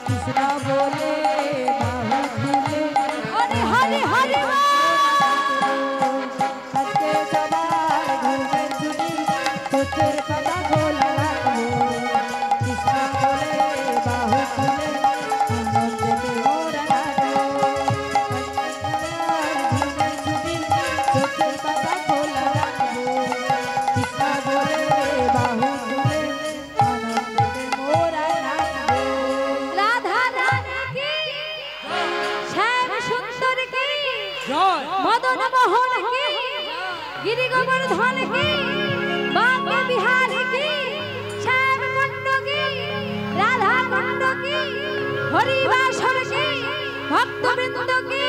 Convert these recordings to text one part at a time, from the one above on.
কৃষ্ণ বলে বাহু খুলে হরে হরে হরে আজকে সবার ঘুমের ছুটি চোখের পাতা খোলা রাখবো কৃষ্ণ বলে বাহু খুলে আনন্দেতে মোরা নাচবো ঘুমের ছুটি চোখের পাতা খোলা রাখবো কৃষ্ণ বলে বাহু খুলে আনন্দেতে মোরা নাচবো রাধা রানী কি শ্যাম সুন্দর কি মদন মোহন কি गिरी गोवर्धन की बांके बिहार की श्याम कुंड की राधा कुंड की हरिवासर की भक्त बिंद की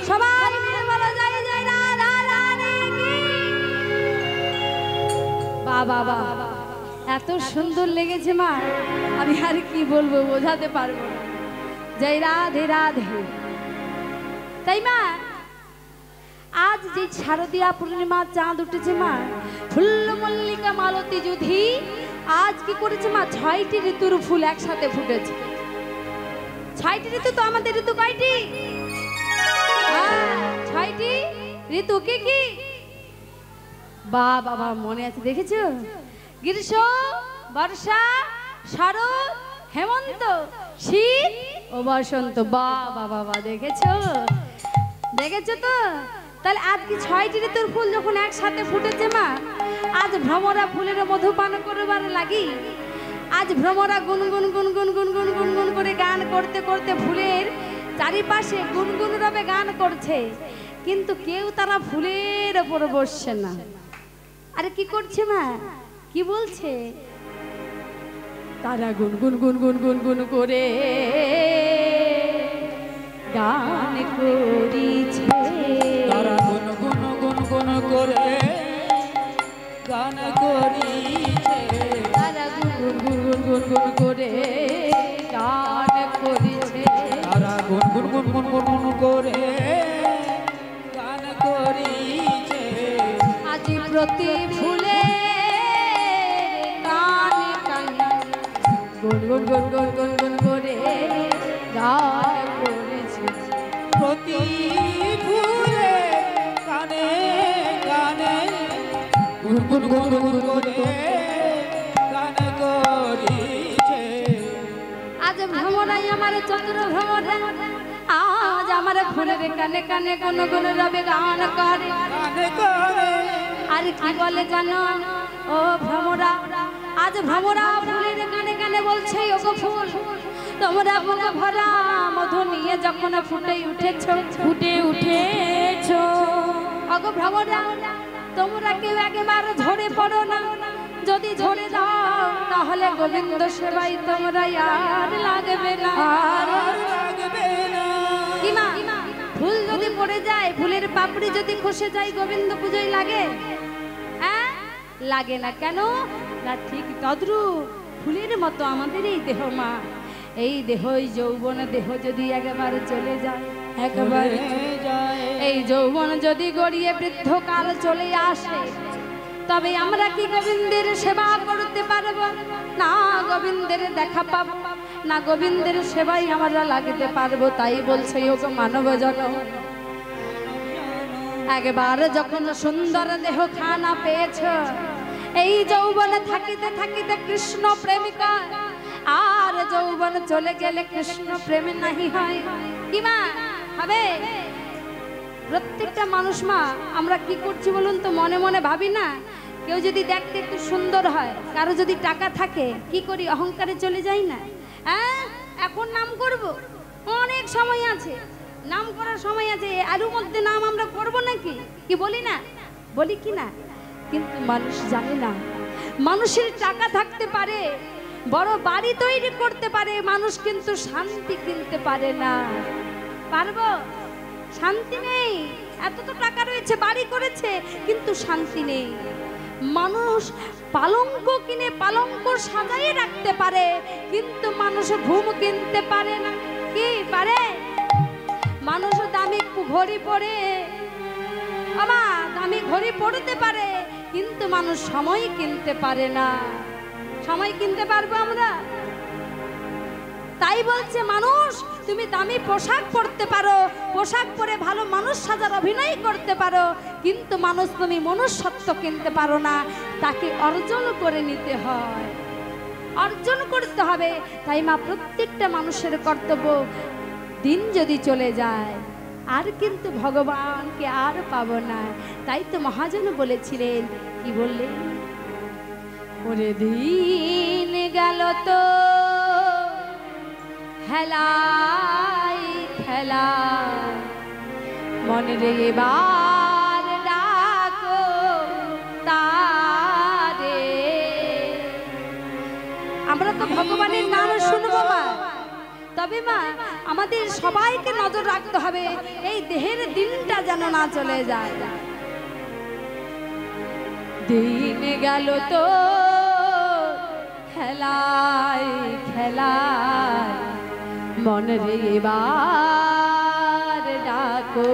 सबाई निर्मल जय जय राधा रानी की बाबा बाबा এত সুন্দর লেগেছে মা আমি আর কি বলবো বোঝাতে পারবো না জয় রাধে রাধে তাই মা आज जे शारदिया पूर्णिमा चाँद उठेছে মা ফুল্ল মল্লিকা মালতী যুধি आज কি করেছে মা ৬টি ঋতুর ফুল একসাথে ফুটেছে ৬টি ঋতু তো আমাদের ঋতু কয়টি ৬টি ঋতু কি কি বাবা মনে আছে দেখেছো গ্রীষ্ম বর্ষা শরৎ হেমন্ত শীত ও বসন্ত বাবা দেখেছো দেখেছো তো তাহলে আজ কি ৬টি ঋতুর ফুল যখন একসাথে ফুটেছে মা আজ ভ্রমরা ফুলের মধুপান করবার লাগি আজ ভ্রমরা গুনগুন গুনগুন গুনগুন গুনগুন করে গান করতে করতে ফুলের চারিপাশে গুনগুন রবে গান করছে কিন্তু কেউ তারা ফুলের উপর বসছে না আরে কি করছে মা কি বলছে তারা গুনগুন গুনগুন গুনগুন করে গান করিছে তারা গুনগুন গুনগুন করে গান করিছে তারা গুনগুন গুনগুন করে গান করিছে তারা গুনগুন গুনগুন গুনগুন করে গান করিছে আজ প্রতি ফুলে কানে কানে গুনগুন গুনগুন গুনগুন করে গান করেছে প্রতি ফুলে কানে কানে গুনগুন গুনগুন করে গান করিছে আজ ভ্রমরাই আমার চন্দ্র ভ্রমরা আজ আমার ফুলের কানে কানে কোন কোন রবে গান করে গান করে আর কি বলে জানো ও ভ্রমরা আজ ভ্রমরা ফুলের কানে কানে বলছে ওগো ফুল তোমরা বুক ভরা মধু নিয়ে যখন ফুটে উঠেছো ওগো ভ্রমরা তোমরা কেউ একবার ঝরে পড়ো না যদি ঝরে যাও তাহলে গোবিন্দ সেবাই তোমরা আর লাগবে না আর লাগবে না কি মা ফুল যদি পড়ে যায় ফুলের পাপড়ি যদি খসে যায় গোবিন্দ পূজায় লাগে হ্যাঁ লাগে না কেন না ঠিক তদ্রূপ ফুলের মতো আমাদের এই দেহ মা এই দেহ এই যৌবন দেহ যদি একবারে চলে যায় একবারে এই যৌবন যদি গড়িয়ে বৃদ্ধকাল চলে আসে তবে আমরা কি গোবিন্দের সেবা করতে পারব না গোবিন্দের দেখা পাব না গোবিন্দের সেবাই আমরা লাগতে পারবো তাই বলছে ওগো মানব জন একবার যখন সুন্দর দেহ খানা পেয়েছ এই যৌবনে থাকিতে থাকিতে কৃষ্ণ প্রেমিকা আর যৌবন চলে গেলে কৃষ্ণ প্রেমে নাহি হয় কি মা হবে প্রত্যেকটা মানুষ মা আমরা কি করছি বলুন তো মনে মনে ভাবি না কেউ যদি দেখতে একটু সুন্দর হয় কারো যদি টাকা থাকে কি করি অহংকারে চলে যাই না হ্যাঁ এখন নাম করব অনেক সময় আছে নাম করার সময় আছে আরও মধ্যে নাম আমরা করব নাকি কি বলি না বলি কি না কিন্তু মানুষ জানে না মানুষের টাকা থাকতে পারে বড় বাড়ি তৈরি করতে পারে মানুষ কিন্তু শান্তি কিনতে পারে না পারবো শান্তি নেই এত তো টাকা রয়েছে বাড়ি করেছে কিন্তু শান্তি নেই মানুষ পালঙ্ক কিনে পালঙ্ক সাজায়ে রাখতে পারে কিন্তু মানুষ ঘুম কিনতে পারে না কি পারে মানুষ দামি ঘড়ি পরে বাবা দামি ঘড়ি পড়তে পারে কিন্তু মানুষ সময় কিনতে পারে না সময় কিনতে পারবো আমরা তাই বলছে মানুষ তুমি দামি পোশাক পরতে পারো, পোশাক পরে ভালো মানুষ সাজার অভিনয় করতে পারো, কিন্তু মানুষ তুমি মনুষ্যত্ব কিনতে পারো না, তাকে অর্জন করে নিতে হয়, অর্জন করতে হবে। তাই মা প্রত্যেকটা মানুষের কর্তব্য, দিন যদি চলে যায় আর কিন্তু ভগবানকে আর পাবো না। তাই তো মহাজন বলেছিলেন, কি বললেন, ওরে দিন গেল তো হেলাই খেলা, মনে রে এবার ডাকো তারে। আমরা তো ভগবানের নাম শুনবো মা, তবে মা আমাদের সবাইকে নজর রাখতে হবে এই দেহের দিনটা যেন না চলে যায়। দিন গেল তো খেলায় খেলায়, মন রে এবার ডাকো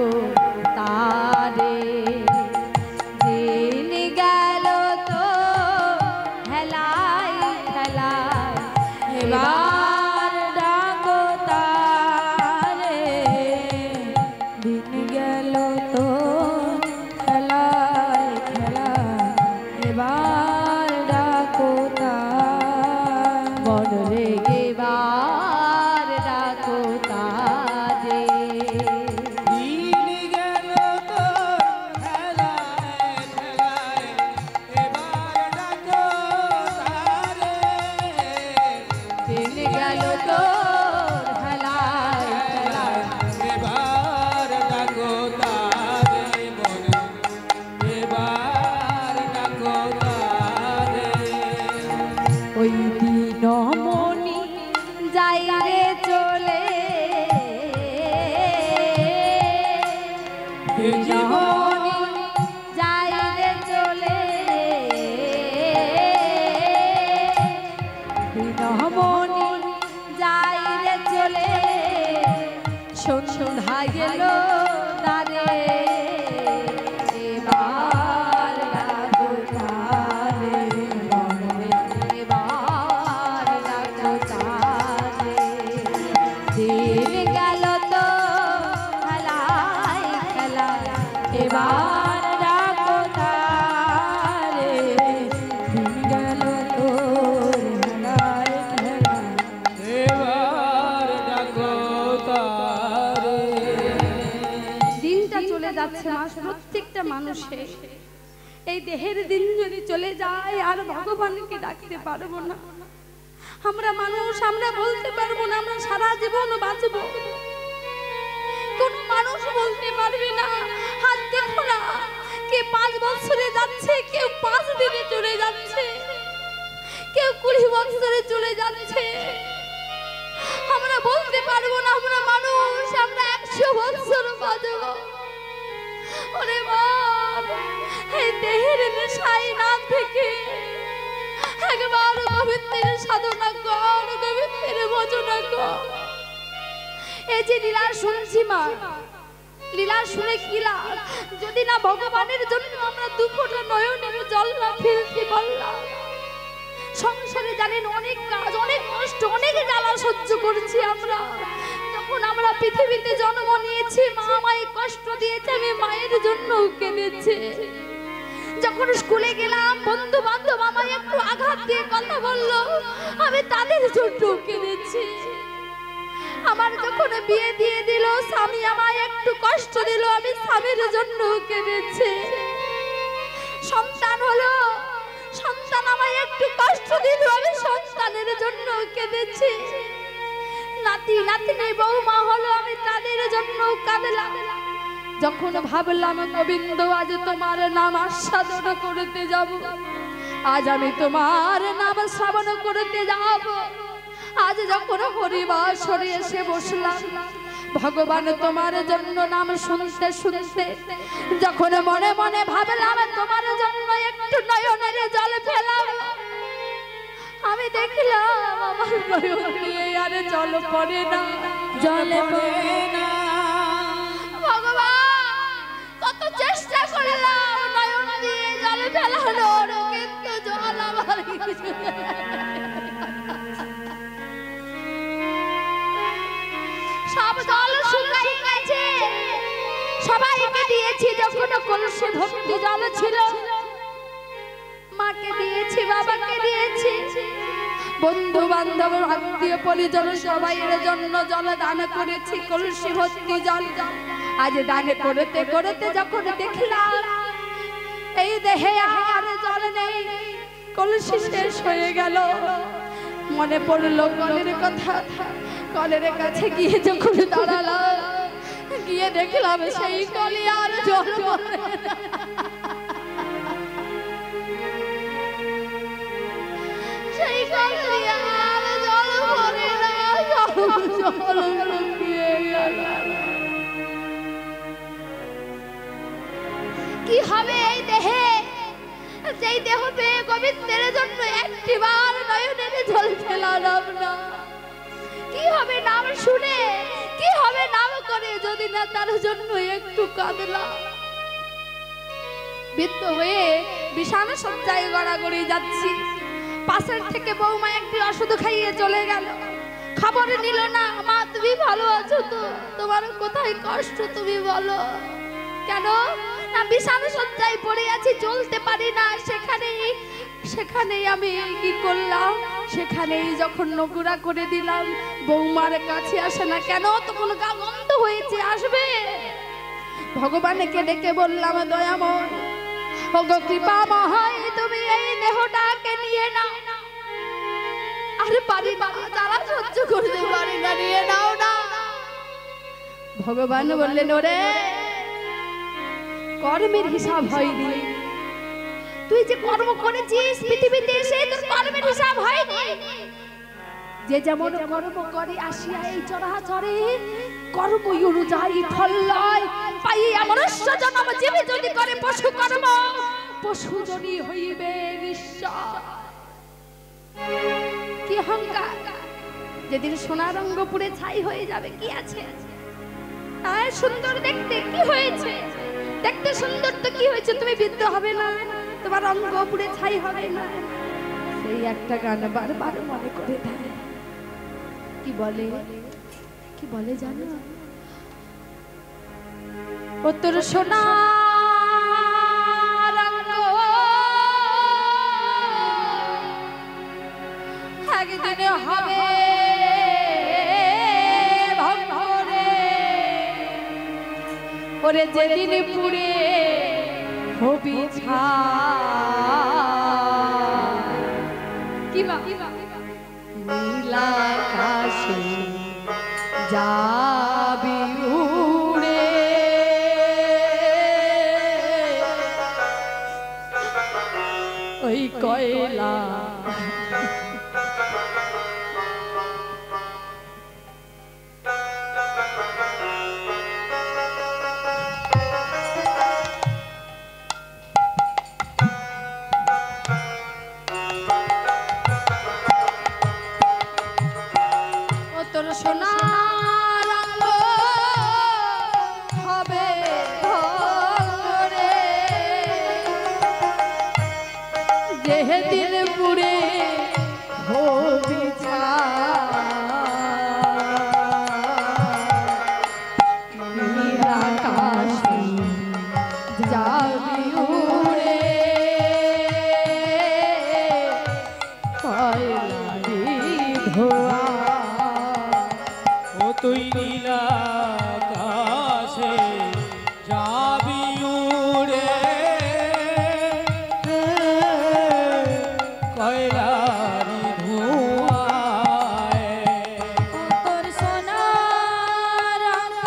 তারে। দিন গেল তো খেলায় খেলায়, এবার ডাকো তারে। দিন গেল তো খেলায় খেলায়, এবার ডাকো তার। মন রে এবার ডাকো তারে। দিন গেল তো খেলায় খেলায়, এবার ডাকো তারে। দিন গেল তো খেলায় খেলায়, এবার ডাকো তারে মন, এবার ডাকো তারে। ওই দিনমণি যাই রে চলে, দিনমণি যাই রে চলে, দিনমণি যাই রে চলে, সন্ধ্যা গেল তারে। এবার ডাকো তারে, এবার ডাকো তারে। দিন গেল তো খেলায় খেলায়, এবার ডাকো তারে। দিন গেল তো খেলায় খেলায়, এবার ডাকো তারে। দিনটা চলে যাচ্ছে মা প্রত্যেকটা মানুষের। এই দেহের দিন যদি চলে যায় আর ভগবানকে ডাকতে পারবো না, আমরা মানুষ, আমরা বলতে পারবো না আমরা সারা জীবন বাঁচবো। কোন মানুষ বলতে পারবে না। হাত দেখো না, কে 5 বছরে যাচ্ছে, কেউ 5 দিনে চলে যাচ্ছে, কেউ 20 বছরে চলে যাচ্ছে। আমরা বলতে পারবো না আমরা মানুষ, আমরা 100 বছর বাঁচবো। ওরে বাবা, এই দেহের নেশায় না থেকে একবার গোবিন্দের সাধনা কর, গোবিন্দের ভজনা কর। এই যে লীলা শুনছি মা, লীলা শুনে কি লাভ যদি না ভগবানের জন্য আমরা 2 ফোঁটা নয়নের জল না ফেলতে পারলাম। সংসারে জানেন অনেক কাজ, অনেক কষ্ট, অনেক জ্বালা সহ্য করছি আমরা। যখন আমরা পৃথিবীতে জন্ম নিয়েছি মা আমায় কষ্ট দিয়েছে, আমি মায়ের জন্য কেঁদেছি। যখন স্কুলে গেলাম বন্ধু বান্ধব আমায় একটু আঘাত দিয়ে কথা বললো, আমি তাদের জন্য কেঁদেছি। আমার যখন বিয়ে দিয়ে দিল, স্বামী আমায় একটু কষ্ট দিল, আমি স্বামীর জন্য কেঁদেছি। সন্তান হলো, সন্তান আমায় একটু কষ্ট দিল, আমি সন্তানের জন্য কেঁদেছি। নাতি নাতনি বৌমা হলো, আমি তাদের জন্য কাঁদলাম। যখন ভাবলাম গোবিন্দ আজ তোমার নাম আস্বাদন করতে যাব, আজ আমি তোমার নাম শ্রবণ করতে যাব, আজ যখন হরিবাসরে এসে বসলাম, ভগবান তোমার জন্য নাম শুনতে শুনতে যখন মনে মনে ভাবলাম তোমার জন্য একটু নয়নের জল ফেলাম, আমি দেখলাম আমার নয়ন দিয়ে আর জল পড়ে না, জল পড়ে না। ভগবান কত চেষ্টা করলাম নয়ন দিয়ে জল ফেলানোর, কিন্তু জল আমার কিছু সব জল শুকিয়ে গেছে। সবাইকে দিয়েছি, যখন কলসি ভর্তি জল ছিল, মাকে দিয়েছি, বাবাকে দিয়েছি, বন্ধু বান্ধব আত্মীয় পরিজন সবাইয়ের জন্য জল দান করেছি, কলসি ভর্তি জল। আজ দান করতে করতে যখন দেখলাম এই দেহে আর জল নেই, কলসি শেষ হয়ে গেল, মনে পড়লো কলের কথা। কলের কাছে গিয়ে যখন দাঁড়ালাম, গিয়ে দেখলাম সেই কলে আর জল পড়ে না। সেই কলে আর জল পড়ে না, জল শুকিয়ে গেল। কি হবে এই দেহে, যেই দেহ পেয়ে গোবিন্দের জন্য একটিবার নয়নের জল ফেলালাম না? কি হবে নাম শুনে, কি হবে নাম করে যদি না তার জন্য একটু কাঁদলাম? বৃদ্ধ হয়ে বিছানা সজ্জায় গড়াগড়ি যাচ্ছি, পাশের থেকে বৌমা একটি ওষুধ খাইয়ে চলে গেল, খবর নিল না। মা তুমি ভালো আছো তো? তোমার কোথায় কষ্ট তুমি বলো? কেন না বিছানা সজ্জায় পড়ে আছি, চলতে পারি না। সেখানেই আমি কি করলাম, সেখানেই যখন নগুড়া করে দিলাম, বৌমার কাছে আসে না কেন? তখন গা বন্ধ হয়েছে, আসবে। ভগবানকে ডেকে বললাম, দয়াময় ওগো কৃপাময়, তুমি এই দেহটাকে নিয়ে নাও। আরে পারি না, জ্বালা সহ্য করতে পারি না, নিয়ে নাও না। ভগবান বললেন, ওরে কর্মের হিসাব হয়নি, তুই যে কর্ম করেছিস পৃথিবীতে এসে তোর কর্মের হিসাব হয়নি। যে যেমন কর্ম করে আসিয়া এই চরাচরে কর্ম অনুযায়ী ফল লয়। পাইয়া মনুষ্য জন্ম জীবে যদি করে পশু কর্ম, পশু জনি হইবে নিশ্চয়। কি অহংকার! যেদিন সোনার অঙ্গ পুড়ে ছাই হয়ে যাবে কি আছে? আর সুন্দর দেখতে কি হয়েছে? দেখতে সুন্দর তো কি হয়েছে? তুমি বৃদ্ধ হবে না, তোমার অঙ্গ পুড়ে ছাই হবে না। সেই একটা গান বারবার মনে করে দেয়। কি বলে, কি বলে জানো? ও তোর সোনার অঙ্গ একদিন হবে ভঙ্গরে, ওরে যেদিন পুড়ে হবি ছাই, নীলা আকাশে যাবি উড়ে, ওই কয়লা সোনার অঙ্গ হবে ভঙ্গরে, যেদিন পুড়ে হবি ছাই, নীল আকাশে যাবি উড়ে, কয়লারি ধোয়া। তুই নীল আকাশে যাবি উড়ে, কয়লারি ধোঁয়ায়। তোর সোনার অঙ্গ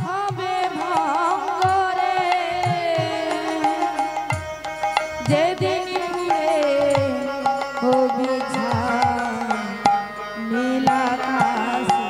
হবে ভঙ্গরে, যেদিন পুড়ে হবি ছাই, নীল আকাশে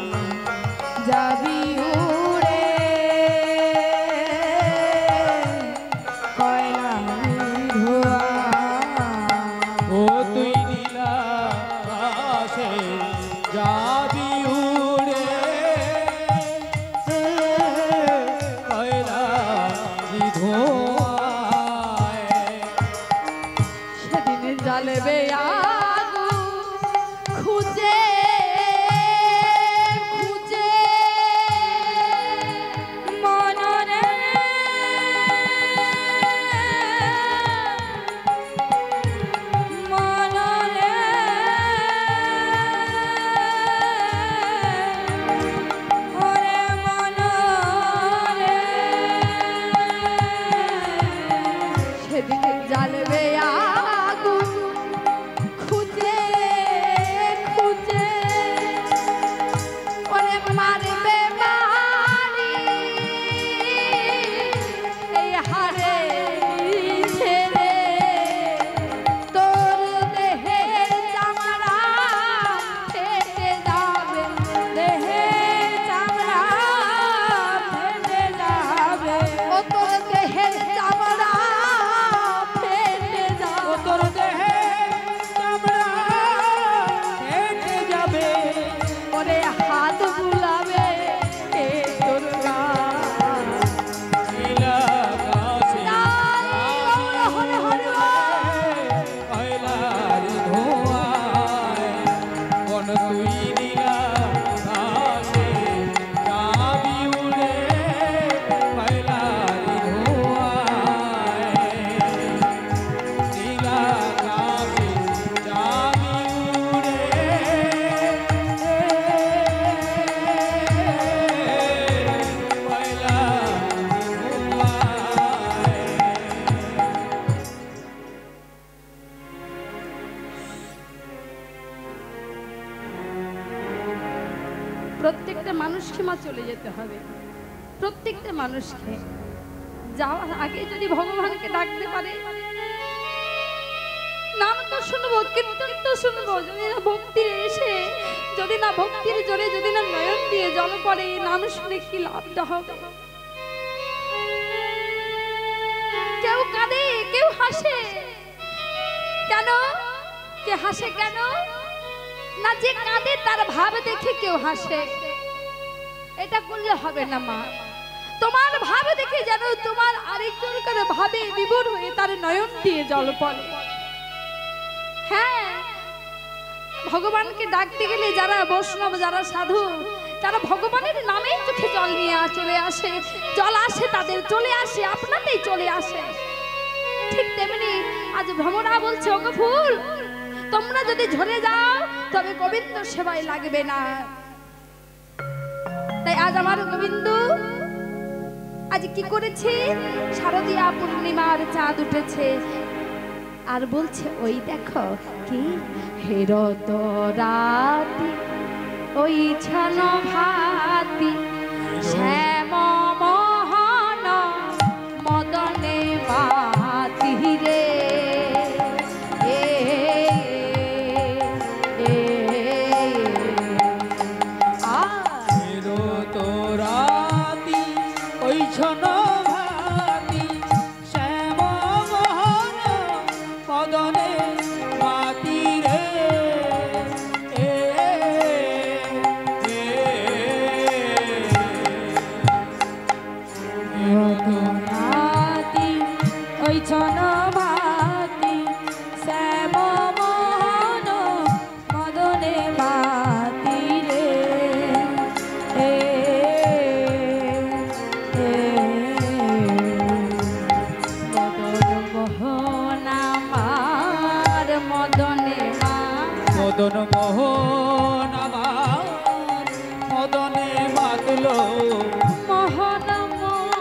নীলা আকাশে যাবি উড়ে কয়লার ধোঁয়ায় নীলা আকাশে যাবি উড়ে প্রত্যেকটা মানুষকে মা চলে যেতে হবে, প্রত্যেকটা মানুষকে যাওয়ার আগে যদি ভগবানকে ডাকতে পারে, নাম তো শুনবো, কীর্তন তো শুনবো, যদি না ভক্তির এসে, যদি না ভক্তির জোরে, যদি না নয়ন দিয়ে জল পড়ে, নাম শুনে কি লাভটা হবে? কেউ কাঁদে, কেউ হাসে, কেন? কে হাসে কেন? না যে কাঁদে তার ভাব দেখে কেউ হাসে। এটা করলে হবে না মা, তোমার ভাব দেখে যেন তোমার আরেকজনকার ভাবে বিভোর হয়ে তার নয়ন দিয়ে জল পড়ে। হ্যাঁ, ভগবানকে ডাকতে গেলে যারা বৈষ্ণব, যারা সাধু, তারা ভগবানের নামে চোখে জল নিয়ে চলে আসে, জল আসে তাদের, চলে আসে, আপনাতেই চলে আসে। ঠিক তেমনি আজ ভ্রমরা বলছে, ওগো ফুল, তোমরা যদি ঝরে যাও তবে গোবিন্দ সেবায় লাগবে না। তাই আজ আমার গোবিন্দ আজ কি করেছে? শারদীয়া পূর্ণিমার চাঁদ উঠেছে আর বলছে, ওই দেখো কি হেরত রাতি, ওই ছান ভাতি, শ্যাম মোহন মদনে বাতি রে। মদন মোহন আমার মদনে মাতলো, মোহন মোহন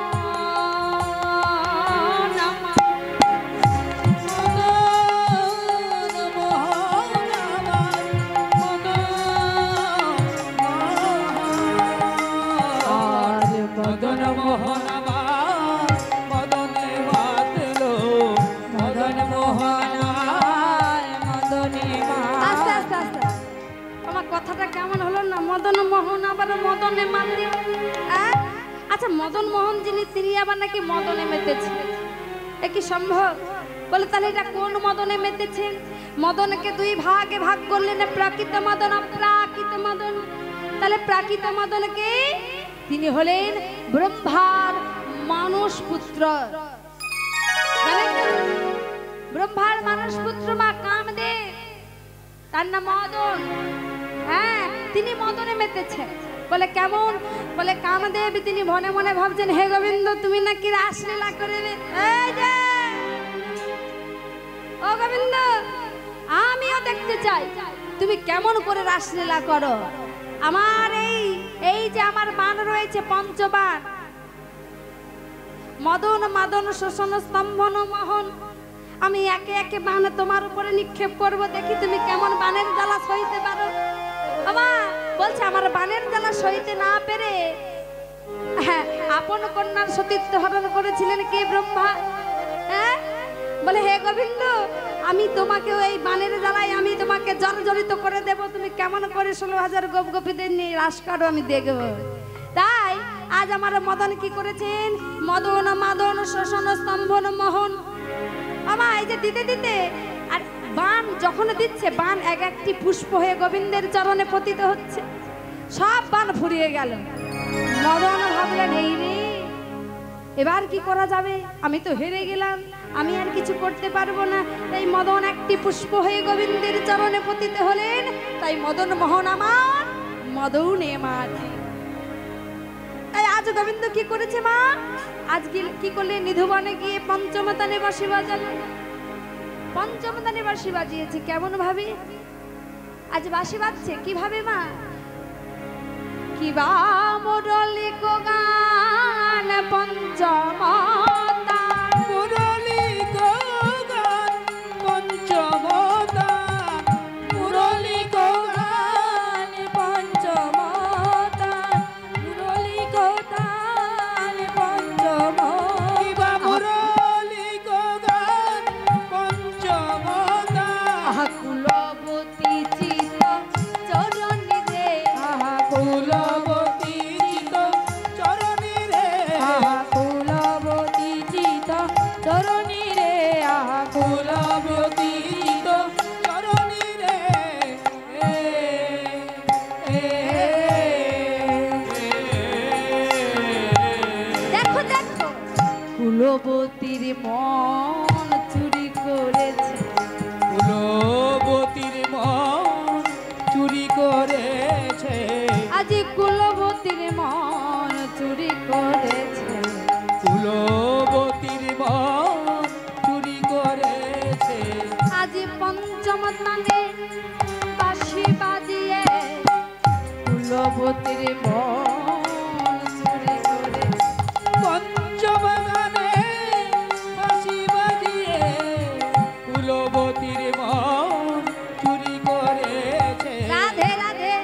মদন মোহন আমার মদনে মাতলো, মদন মোহন কথাটা কেমন হলো না? মদন মোহন আবার মদনে মাতলে। আচ্ছা, মদন মোহন যিনি, তিনি আবার নাকি মদনে মেতেছেন, এ কি সম্ভব? বলে তাহলে এটা কোন মদনে মেতেছেন? মদনকে দুই ভাগে ভাগ করলেন, প্রাকৃত মদন, অপ্রাকৃত মদন। তাহলে প্রাকৃত মদনকে তিনি হলেন ব্রহ্মার মানস পুত্র। ব্রহ্মার মানস পুত্র মা কামদেব, তার নাম মদন। হ্যাঁ, তিনি মদনে মেতেছে। বলে কেমন? বলে কামদেব তিনি মনে মনে ভাবছেন, হে গোবিন্দ, তুমি নাকি রাসলীলা করবে। এই যে ও গোবিন্দ, আমিও দেখতে চাই তুমি কেমন করে রাসলীলা করো। আমার এই যে আমার বান রয়েছে, পঞ্চবান, মদন মাদন শোষণ স্তম্ভন মোহন, আমি একে একে বান তোমার উপরে নিক্ষেপ করব, দেখি তুমি কেমন বানের জ্বালা সইতে পারো। আমার বলছে, আমার বানের জ্বালা সইতে না পেরে হ্যাঁ আপন কন্যার সতীত্ব হরণ করেছিলেন কে? ব্রহ্মা। হ্যাঁ, বলে হে গোবিন্দ, আমি তোমাকে এই বানের জ্বালায় আমি তোমাকে জর্জরিত করে দেব, তুমি কেমন করে 16,000 গোপ গোপীদের নিয়ে রাস কাটো আমি দেখব। তাই আজ আমার মদন কি করেছেন? মদন মাদন শোষণ স্তম্ভন মোহন, আমা এই যে দিতে দিতে, আর বান যখন দিচ্ছে, বান এক একটি পুষ্প হয়ে গোবিন্দের চরণে পতিত হচ্ছে, সব বান ফুরিয়ে গেল। মদন ভাবলেন, এই রে, এবার কি করা যাবে? আমি তো হেরে গেলাম, আমি আর কিছু করতে পারবো না। তাই মদন একটি পুষ্প হয়ে গোবিন্দের চরণে পতিত হলেন। তাই মদন মোহন আমার মদনে মাঝি। তাই আজ গোবিন্দ কি করেছে মা? আজকে কি করলে? নিধুবনে গিয়ে পঞ্চমতানে বাঁশি বাজালো। পঞ্চমতানে বাঁশি বাজিয়েছে কেমন ভাবে? আজ বাঁশি বাজছে কিভাবে মা? কিবা মুরলি কো গান পঞ্চমতা, মুরলি গো গান পঞ্চমতা, মুরলি গো গান পঞ্চমতা, মুরলি গো গান পঞ্চমতা, মুরলি গো গান পঞ্চমতা। কুলবতী চিত চরণে রে, কুলবতী চিত চরণী রে, কুলবতী চিত চরণী রে, কুলবতী চিত চরণী রে। দেখো দেখো কুলবতীর মন চুরি করেছে। কুলবতীর মন চুরি করেছে, আজ কুলবতীর মন চুরি করেছে। কুলবতীর মন চুরি করেছে। আজ পঞ্চম তানে বাঁশি বাজিয়ে কুলবতীর মন চুরি করেছে। পঞ্চম গানে বাঁশি বাজিয়ে কুলবতীর মন চুরি করেছে। রাধে রাধে।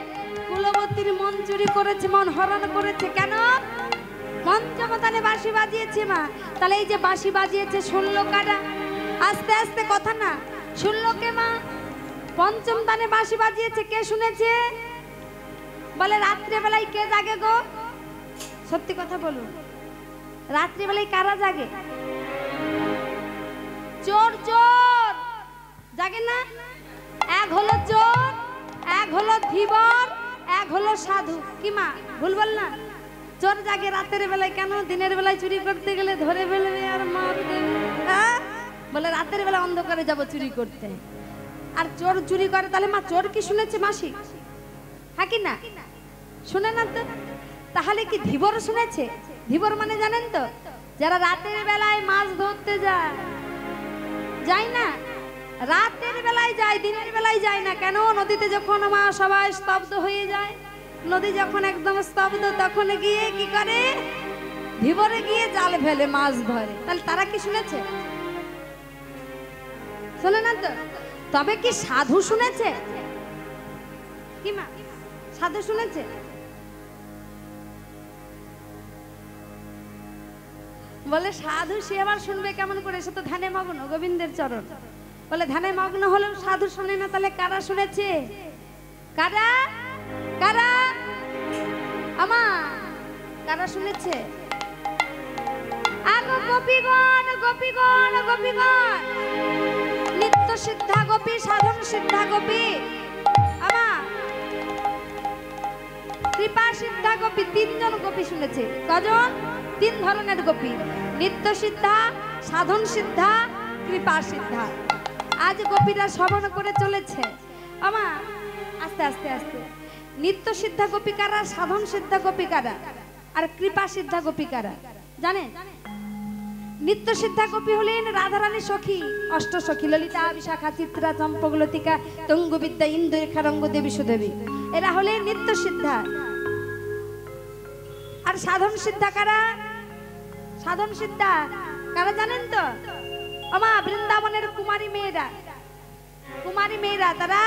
কুলবতীর মন চুরি করেছে, মন হরণ করেছে। কেন? পঞ্চম তানে বাঁশি বাজিয়েছে মা। তাহলে এই যে বাঁশি বাজিয়েছে শুনলো কারা? আস্তে আস্তে কথা না, শুনলো কে মা? পঞ্চম তানে বাঁশি বাজিয়েছে কে শুনেছে? বলে রাত্রে বেলায় কে জাগে গো? সত্যি কথা বলুন, রাত্রি বেলায় কারা জাগে? চোর চোর জাগে না? এক হলো চোর, এক হলো ধীবর, এক হলো সাধু। কি মা ভুল বললাম? চোর জাগে রাতের বেলায়। কেন? দিনের বেলায় চুরি করতে গেলে ধরে ফেলবে আর মারবে। হ্যাঁ? বলে রাতের বেলা অন্ধকারে যাব চুরি করতে। আর চোর চুরি করে। তাহলে মা চোর কি শুনেছে মাসি? হ্যাঁ কি না? শুনে না তো। তাহলে কি ধীবর শুনেছে? ধীবর মানে জানেন তো? যারা রাতের বেলায় মাছ ধরতে যায়, যায় না? রাতের বেলায় যায়, দিনের বেলায় যায় না। কেন? নদীতে যখন মা সবাই স্তব্ধ হয়ে যায়, নদী যখন একদম স্তব্ধ, তখন গিয়ে কি করে? ধীবরে গিয়ে জাল ফেলে, মাছ ধরে। তাহলে তারা কি শুনেছে? শোনে না তো। তবে কি সাধু শুনেছে? কি মা সাধু শুনেছে? বলে সাধু সে আবার শুনবে কেমন করে? সে তো ধ্যানে মগ্ন, গোবিন্দের চরণ। বলে ধ্যানে মগ্ন হলেও সাধু শুনে না। তাহলে কারা শুনেছে? কারা কারা আমা কারা শুনেছে? আগো গোপীগণ গোপীগণ গোপীগণ, নিত্য সিদ্ধা গোপী, সাধন সিদ্ধা গোপী, আমা কৃপা সিদ্ধা গোপী, তিনজন গোপী শুনেছে। কজন? তিন ধরনের গোপী, নিত্য সিদ্ধা, সাধন সিদ্ধা, কৃপা সিদ্ধা। আজ গোপীরা শ্রবণ করে চলেছে। আমা আস্তে আস্তে আস্তে। নিত্য সিদ্ধা গোপী কারা, সাধন সিদ্ধা গোপী কারা, আর কৃপা সিদ্ধা গোপী কারা জানেন? নিত্য সিদ্ধা গোপী হলেন রাধারানী সখী, অষ্ট সখী, ললিতা, বিশাখা, চিত্রা, চম্পকলতিকা, তঙ্গ বিদ্যা, ইন্দুরেখা, রঙ্গ দেবী, সুদেবী। এরা হলেন নিত্য সিদ্ধা। আর সাধন সিদ্ধা কারা? সাধন সিদ্ধা কারা জানেন তো? আমা বৃন্দাবনের কুমারী মেয়েরা, কুমারী মেয়েরা। তারা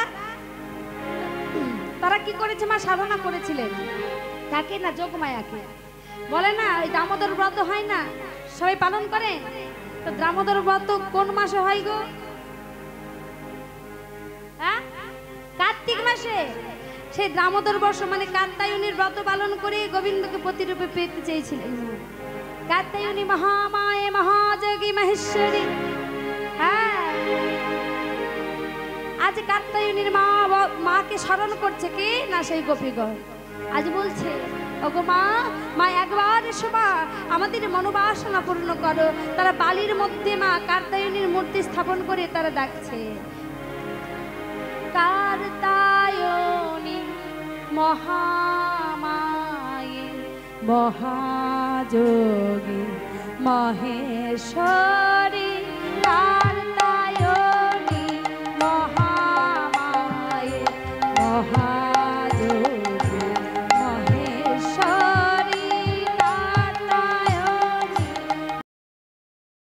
তারা কি করেছে মা? সাধনা করেছিলেন। তাকে না যোগমায়াকে বলে না, ওই দামোদর ব্রত হয় না, সবাই পালন করে। তো দামোদর ব্রত কোন মাসে হয় গো? হ্যাঁ, কার্তিক মাসে। সেই দামোদর বর্ষ মানে কাত্যায়নীর ব্রত পালন করে গোবিন্দকে প্রতিরূপে পেতে চেয়েছিলেন। কাত্যায়নী মহামায়ে মহাযোগী মহেশ্বরী। হ্যাঁ, আজ কাত্যায়নীর মাকে স্মরণ করছে কে? না সেই গোপীগণ। আজ বলছে ওগো মা, মা একবার এসো মা, আমাদের মনোবাসনা পূর্ণ করো। তারা বালির মধ্যে মা কার্তায়নীর মূর্তি স্থাপন করে তারা ডাকছে, কার্তায়নী মহামায়ে মহাযোগী মহেশ্বর